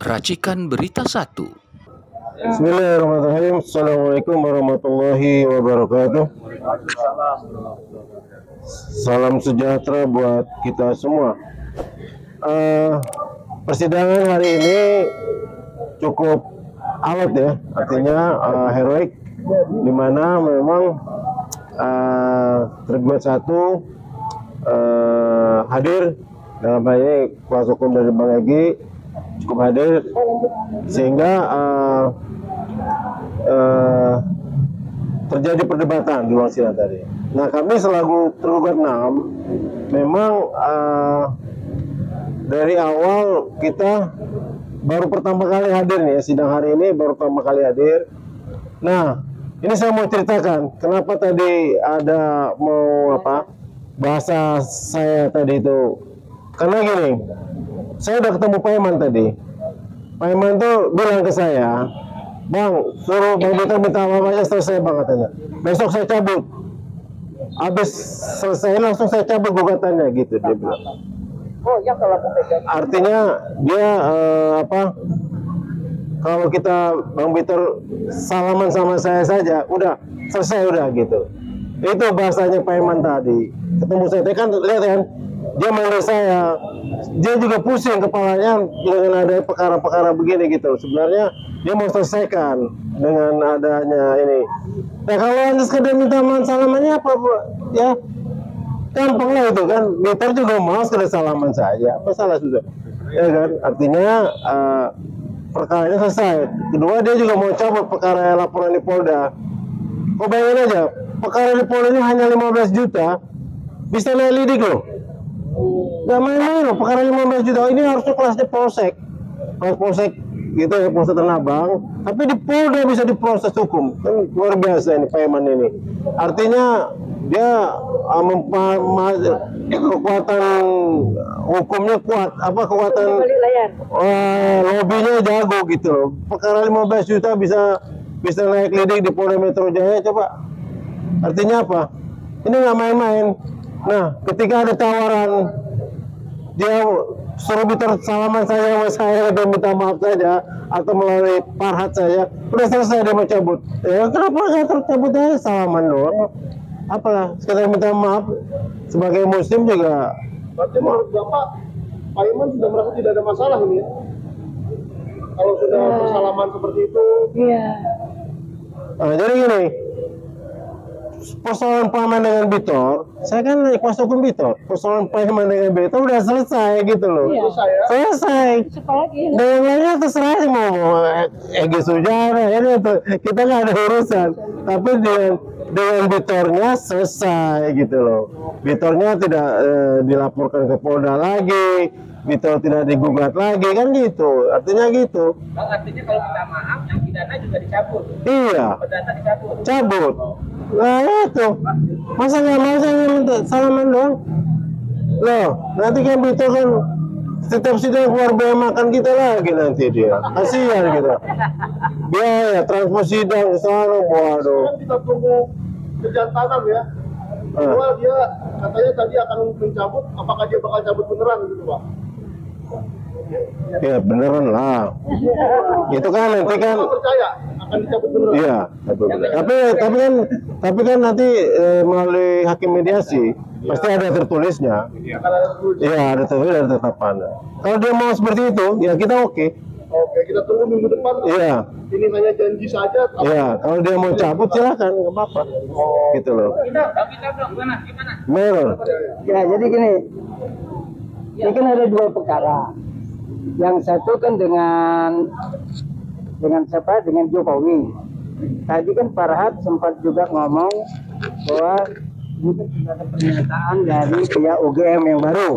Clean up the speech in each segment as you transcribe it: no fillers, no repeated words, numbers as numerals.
Racikan Berita 1. Bismillahirrahmanirrahim. Assalamualaikum warahmatullahi wabarakatuh. Salam sejahtera buat kita semua. Persidangan hari ini cukup alot ya, artinya heroik, dimana memang tergugat satu hadir, dalam hal ini kuasa hukum dari Bang Egy cukup hadir, sehingga terjadi perdebatan di ruang sidang tadi. Nah, kami selaku tergugat 6 memang dari awal kita baru pertama kali hadir nih, sidang hari ini baru pertama kali hadir. Nah, ini saya mau ceritakan kenapa tadi ada bahasa saya tadi itu. Karena gini, saya udah ketemu Pak Iman tadi. Pak Iman tuh bilang ke saya, "Bang, suruh Bang Bita minta apa-apa selesai Bang," katanya. "Besok saya cabut. Habis selesai langsung saya cabut gugatannya," gitu dia bilang. Oh ya, kalau artinya dia kalau kita Bang Bitter salaman sama saya saja, udah selesai udah gitu. Itu bahasanya Pak Iman tadi. Ketemu saya, kan lihat kan, dia manggil saya, dia juga pusing kepalanya dengan ada perkara-perkara begini gitu. Sebenarnya dia mau selesaikan dengan adanya ini. Nah, kalau anda sekedar minta salamannya apa ya, gampang lah itu kan. Bitter juga mau sekedar salaman saja, apa salah sudah, ya kan. Artinya perkaranya selesai. Kedua, dia juga mau cabut perkara laporan di Polda. Kau bayangin aja, perkara di Polda ini hanya 15 juta, bisa naik lidik loh. Gak main-main loh, perkara 15 juta ini harusnya kelasnya polsek. Kelas polsek gitu ya, Polsek Tanah Abang. Tapi di Polda bisa diproses hukum. Kan luar biasa ini Pak Iman ini. Artinya dia kekuatan hukumnya kuat, kekuatan lobbynya jago gitu loh. Perkara 15 juta bisa naik lidik di Polda Metro Jaya, coba. Artinya apa? Ini nggak main-main. Nah, ketika ada tawaran dia suruh Bitter salaman saya sama saya dan minta maaf saja, atau melalui Parhat saya, udah selesai dia mau cabut. Ya kenapa nggak tercabut aja, salaman doang? Apalah, sekedar minta maaf sebagai muslim juga. Berarti menurut Bapak, Pak Iman sudah merasa tidak ada masalah ini ya? Kalau sudah bersalaman seperti itu? Iya. Nah, jadi gini, persoalan Pak Iman dengan Bitor, saya kan kuasa hukum Bitor, persoalan Pak Iman dengan Bitor udah selesai gitu loh. Iya. Selesai. Dan yang lainnya terserah sih, mau Egy Sujana, ya, kita nggak ada urusan. Tapi dengan Bitornya selesai gitu loh. Bitornya tidak dilaporkan ke Polda lagi, Bitor tidak digugat lagi, kan gitu. Artinya gitu. Bang, artinya kalau minta maaf, yang pidana juga dicabut. Iya. Perdata dicabut. Cabut. Nah itu, masa nggak mau saya minta salaman doang? Loh, nanti kan Bitor kan setiap sidang keluar biaya makan kita lagi nanti dia. Kasihan kita. Biaya transport sidang ke sana, waduh. Sekarang kita tunggu kejantanan ya. Kedua, dia katanya tadi akan mencabut, apakah dia bakal cabut beneran gitu Pak? Ya beneran lah. Itu kan nanti kan. Bapak percaya akan dicabut beneran? Iya. Tapi kan nanti melalui hakim mediasi pasti ada tertulisnya. Iya, ada tertulis, ada tetapan. Kalau dia mau seperti itu, ya kita oke. Oke, kita tunggu minggu depan. Iya. Ini hanya janji saja. Iya, kalau dia mau cabut silakan, nggak apa-apa. Gitu loh. Kita dong, gimana? Bener. Ya, jadi gini, ini kan ada dua perkara. Yang satu kan dengan siapa? Dengan Jokowi. Tadi kan Parhat sempat juga ngomong bahwa ini ada pernyataan dari pihak UGM yang baru,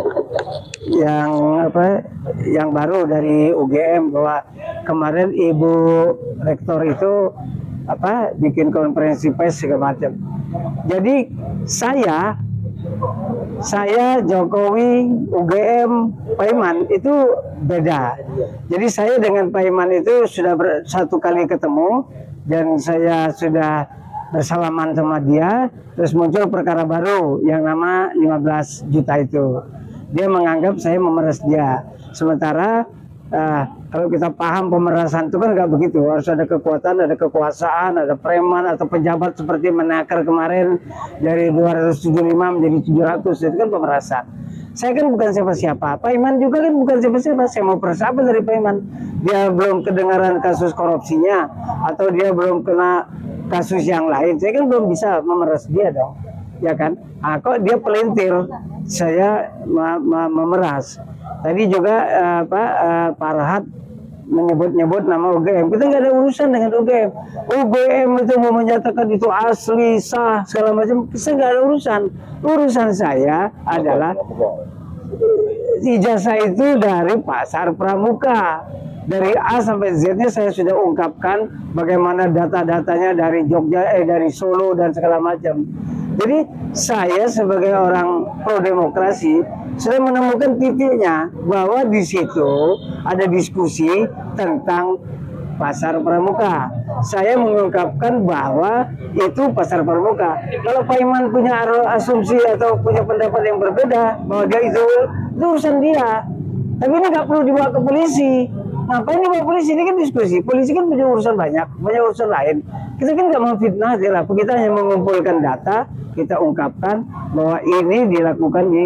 yang baru dari UGM, bahwa kemarin Ibu Rektor itu bikin konferensi pers segala macam. Jadi saya Jokowi, UGM, Pak Iman itu beda. Jadi saya dengan Pak Iman itu sudah satu kali ketemu, dan saya sudah bersalaman sama dia. Terus muncul perkara baru yang nama 15 juta itu. Dia menganggap saya memeras dia. Sementara Kalau kita paham pemerasan itu kan nggak begitu, harus ada kekuatan, ada kekuasaan, ada preman atau pejabat seperti Menaker kemarin dari 275 menjadi 700, itu kan pemerasan. Saya kan bukan siapa-siapa, Pak Iman juga kan bukan siapa-siapa. Saya mau peras apa dari Pak Iman? Dia belum kedengaran kasus korupsinya atau dia belum kena kasus yang lain. Saya kan belum bisa memeras dia dong, ya kan? Kok dia pelintir, saya memeras. Tadi juga Pak Rahat menyebut-nyebut nama UGM. Kita nggak ada urusan dengan UGM. UGM itu mau menyatakan itu asli, sah, segala macam. Saya nggak ada urusan. Urusan saya adalah ijazah itu dari Pasar Pramuka. Dari A sampai Z-nya saya sudah ungkapkan bagaimana data-datanya dari Jogja, dari Solo dan segala macam. Jadi saya sebagai orang pro demokrasi sudah menemukan titiknya bahwa di situ ada diskusi tentang Pasar Pramuka. Saya mengungkapkan bahwa itu Pasar Pramuka. Kalau Pak Iman punya asumsi atau punya pendapat yang berbeda bahwa dia itu urusan dia. Tapi ini nggak perlu dibawa ke polisi. Ngapain dibawa polisi? Ini kan diskusi. Polisi kan punya urusan banyak, punya urusan lain. Kita kan nggak mau fitnah, kita hanya mengumpulkan data, kita ungkapkan bahwa ini dilakukan di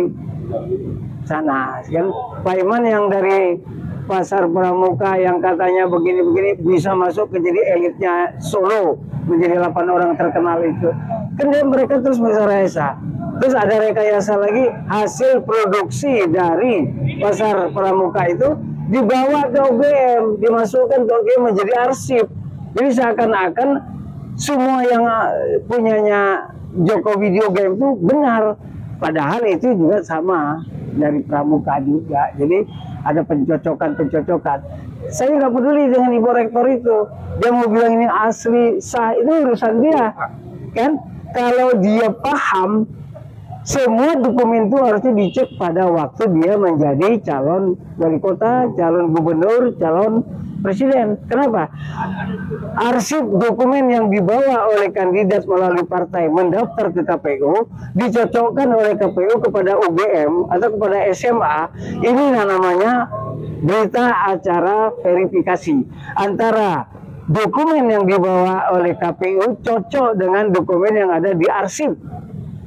sana. Kan Pak Iman yang dari Pasar Pramuka yang katanya begini-begini bisa masuk ke jadi elitnya Solo, menjadi 8 orang terkenal itu. Kan mereka terus rekayasa. Terus ada rekayasa lagi, hasil produksi dari Pasar Pramuka itu dibawa ke UGM, dimasukkan ke UGM menjadi arsip. Jadi seakan-akan semua yang punyanya Jokowi di UGM itu benar. Padahal itu juga sama dari Pramuka juga. Jadi ada pencocokan. Saya nggak peduli dengan Ibu Rektor itu. Dia mau bilang ini asli, sah, itu urusan dia. Kan kalau dia paham, semua dokumen itu harusnya dicek pada waktu dia menjadi calon wali kota, calon gubernur, calon presiden. Kenapa? Arsip dokumen yang dibawa oleh kandidat melalui partai mendaftar ke KPU dicocokkan oleh KPU kepada UGM atau kepada SMA. Ini namanya berita acara verifikasi antara dokumen yang dibawa oleh KPU cocok dengan dokumen yang ada di arsip.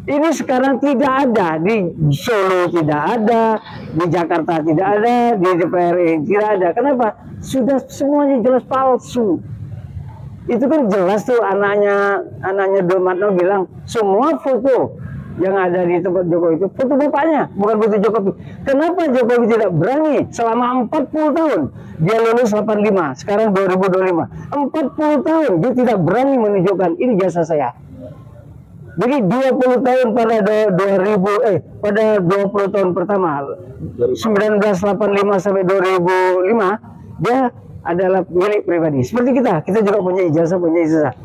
Ini sekarang tidak ada, di Solo tidak ada, di Jakarta tidak ada, di DPR tidak ada. Kenapa? Sudah semuanya jelas palsu. Itu kan jelas tuh anaknya Domatno bilang semua foto yang ada di tempat Jokowi itu foto bapaknya, bukan foto Jokowi. Kenapa Jokowi tidak berani selama 40 tahun? Dia lulus 85, sekarang 2025. 40 tahun dia tidak berani menunjukkan ini jasa saya. Jadi 20 tahun pada 20 tahun pertama 1985 sampai 2005 dia adalah milik pribadi. Seperti kita juga punya ijazah.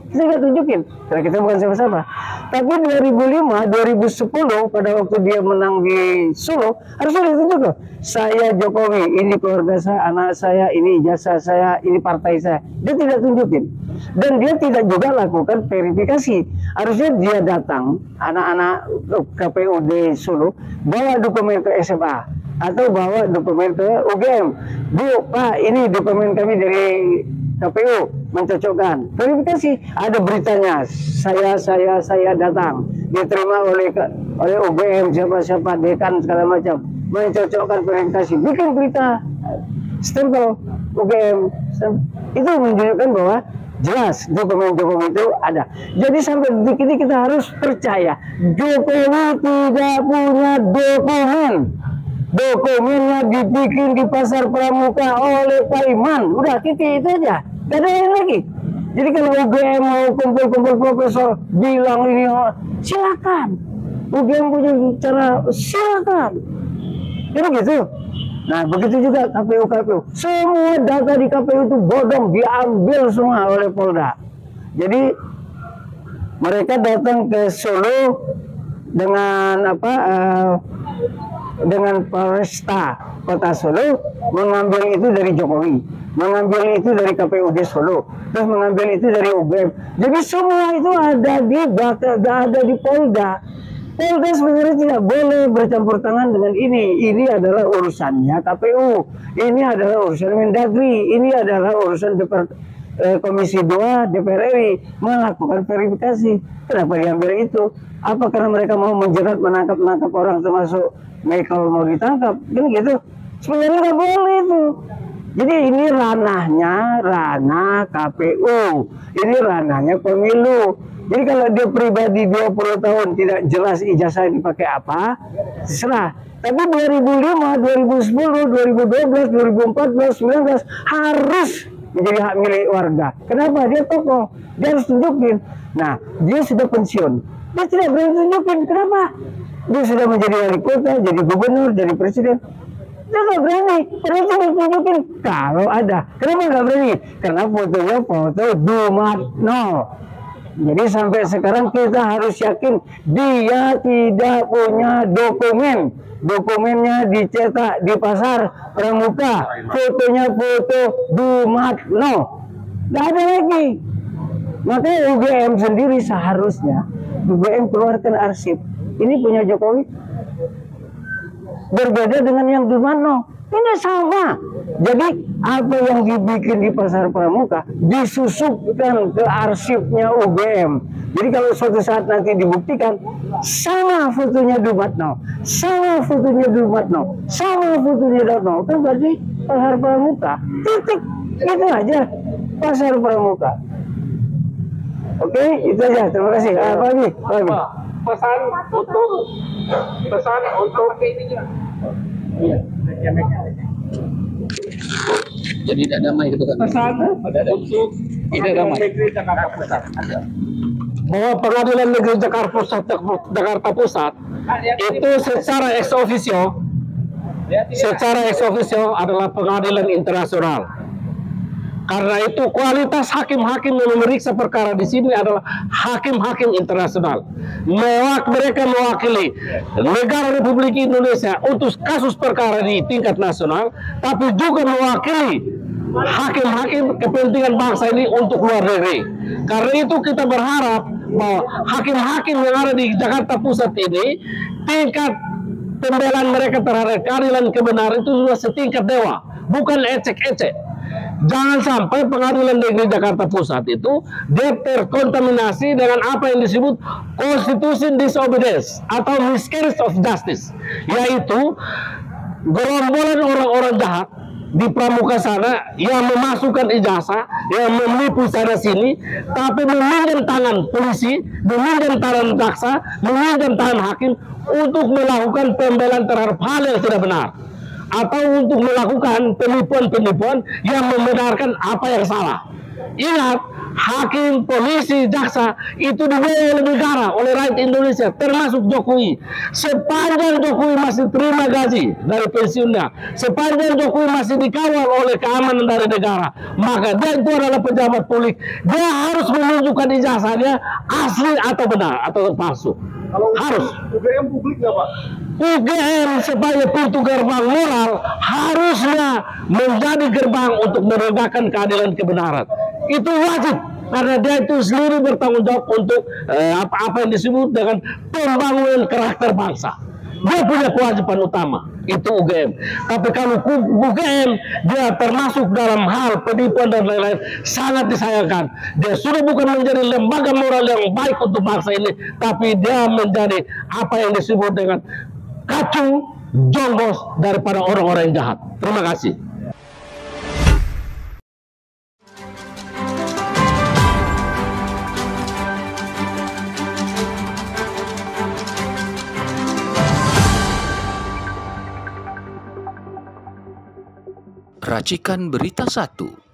Kita nggak tunjukin karena kita bukan siapa-siapa. Tapi 2005, 2010 pada waktu dia menang di Solo harusnya ditunjuk loh. Saya Jokowi, ini keluarga saya, anak saya, ini ijazah saya, ini partai saya. Dia tidak tunjukin. Dan dia tidak juga lakukan verifikasi. Harusnya dia datang, anak-anak KPUD Solo, bawa dokumen ke SMA atau bawa dokumen ke UGM. Bu, Pak, ini dokumen kami dari KPU mencocokkan. Verifikasi, ada beritanya. Saya datang, diterima oleh UGM, siapa dekan segala macam, mencocokkan verifikasi, bikin berita, stempel UGM. Itu menunjukkan bahwa jelas dokumen Jokowi itu ada. Jadi sampai detik ini kita harus percaya Jokowi tidak punya dokumen. Dokumennya dibikin di Pasar Pramuka oleh Pak Iman. Udah titik itu aja. Gak ada yang lagi. Jadi kalau UGM mau kumpul-kumpul profesor bilang ini, silakan. UGM punya cara, silakan. Jadi gitu. Nah begitu juga KPU. Semua data di KPU itu bodong, diambil semua oleh Polda. Jadi mereka datang ke Solo dengan dengan Polresta Kota Solo, mengambil itu dari Jokowi, mengambil itu dari KPUD Solo, terus mengambil itu dari UGM. Jadi semua itu ada di Polda. Polda sebenarnya tidak boleh bercampur tangan dengan ini. Ini adalah urusannya KPU. Ini adalah urusan Mendagri. Ini adalah urusan Komisi 2 DPR RI melakukan verifikasi. Kenapa diambil itu? Apa karena mereka mau menjerat, menangkap orang, termasuk Michael mau ditangkap? Kan gitu. Sebenarnya nggak boleh itu. Jadi ini ranah KPU. Ini ranahnya pemilu. Jadi kalau dia pribadi 20 tahun tidak jelas ijazah dipakai apa, terserah. Tapi 2005, 2010, 2012, 2014, 2019 harus menjadi hak milik warga. Kenapa? Dia tokoh, dia harus tunjukin. Nah, dia sudah pensiun, dia tidak berani tunjukin. Kenapa? Dia sudah menjadi wali kota, jadi gubernur, jadi presiden. Dia nggak berani, karena dia tunjukin. Kalau ada, kenapa nggak berani? Karena fotonya foto Dumatno. Jadi sampai sekarang kita harus yakin dia tidak punya dokumen. Dokumennya dicetak di pasar pramuka. Fotonya foto Dumatno. Tidak ada lagi. Makanya UGM sendiri seharusnya UGM keluarkan arsip. Ini punya Jokowi. Berbeda dengan yang Dumatno. Ini sama. Jadi apa yang dibikin di pasar pramuka disusupkan ke arsipnya UGM. Jadi kalau suatu saat nanti dibuktikan sama fotonya Dumatno, sama fotonya Dumatno, sama fotonya Dumatno, kan berarti pasar pramuka. Titik. Itu aja pasar pramuka. Oke, itu aja. Terima kasih. Apa lagi? Pesan untuk Jadi tidak damai gitu kan. pesan untuk Tidak damai. negeri Jakarta Pusat. Bahwa Pengadilan Negeri Jakarta Pusat itu secara ex officio adalah pengadilan internasional. Karena itu kualitas hakim-hakim yang memeriksa perkara di sini adalah hakim-hakim internasional. Mereka mewakili negara Republik Indonesia untuk kasus perkara di tingkat nasional, tapi juga mewakili hakim-hakim kepentingan bangsa ini untuk luar negeri. Karena itu kita berharap bahwa hakim-hakim yang ada di Jakarta Pusat ini tingkat pembelaan mereka terhadap keadilan kebenaran itu sudah setingkat dewa, bukan ecek-ecek. Jangan sampai Pengadilan Negeri Jakarta Pusat itu dia terkontaminasi dengan apa yang disebut constitution disobedience atau miscarriage of justice, yaitu gerombolan orang-orang jahat di pramuka sana yang memasukkan ijazah, yang menipu sana sini, tapi meminjam tangan polisi, meminjam tangan jaksa, meminjam tangan hakim untuk melakukan pembelaan terhadap hal yang tidak benar, atau untuk melakukan penipuan-penipuan yang membenarkan apa yang salah. Ingat, hakim, polisi, jaksa itu dibayar oleh negara, oleh rakyat Indonesia, termasuk Jokowi. Sepanjang Jokowi masih terima gaji dari pensiunnya, sepanjang Jokowi masih dikawal oleh keamanan dari negara, maka dia itu adalah pejabat publik. Dia harus menunjukkan ijazahnya asli atau benar atau palsu. Kalau Harus. UGM publik nggak Pak? UGM sebagai pintu gerbang moral harusnya menjadi gerbang untuk menegakkan keadilan kebenaran. Itu wajib, karena dia itu sendiri bertanggung jawab untuk apa yang disebut dengan pembangunan karakter bangsa. Dia punya kewajiban utama, itu UGM. Tapi kalau UGM dia termasuk dalam hal penipuan dan lain-lain, sangat disayangkan. Dia sudah bukan menjadi lembaga moral yang baik untuk bangsa ini, tapi dia menjadi apa yang disebut dengan kacung jonggos daripada orang-orang yang jahat. Terima kasih. Racikan Berita 1.